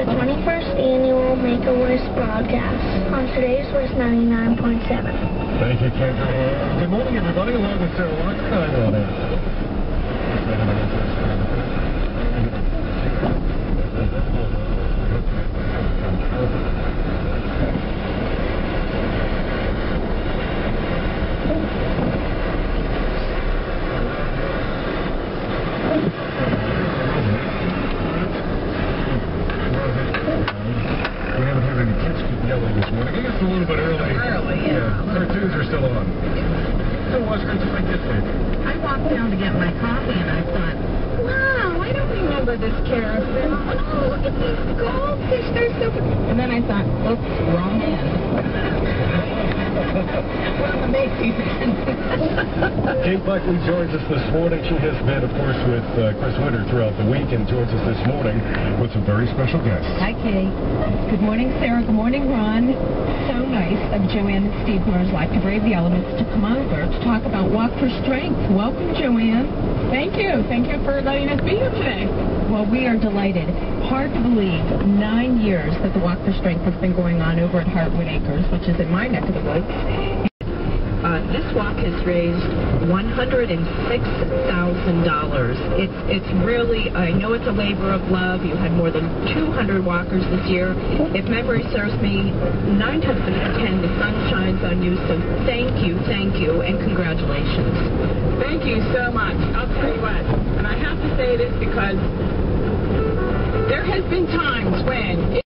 the 21st Annual Make-A-Wish broadcast on today's Wish 99.7. Thank you, Kendra. Good morning, everybody. Along with Sarah Watson, a little bit early. Yeah. Cartoons are still on. Still watch cartoons like this, baby. I walked down to get my coffee and I thought, wow, I don't remember this character. Oh, look at these goldfish. They're so good. And then I thought, oops, wrong end. One of the Macy's ends. Kate Buckley joins us this morning. She has been, of course, with Chris Winter throughout the week and joins us this morning with some very special guests. Hi, Kate. Good morning, Sarah. Good morning, Ron. So nice of Joanne and Steve Moore's Like to Brave the Elements to come over to talk about Walk for Strength. Welcome, Joanne. Thank you. Thank you for letting us be here today. Well, we are delighted. Hard to believe, 9 years that the Walk for Strength has been going on over at Heartwood Acres, which is in my neck of the woods. This walk has raised $106,000. It's really, I know it's a labor of love. You had more than 200 walkers this year. If memory serves me, 9 times out of 10, the sun shines on you. So thank you, and congratulations. Thank you so much. I'll tell you what, and I have to say this because there has been times when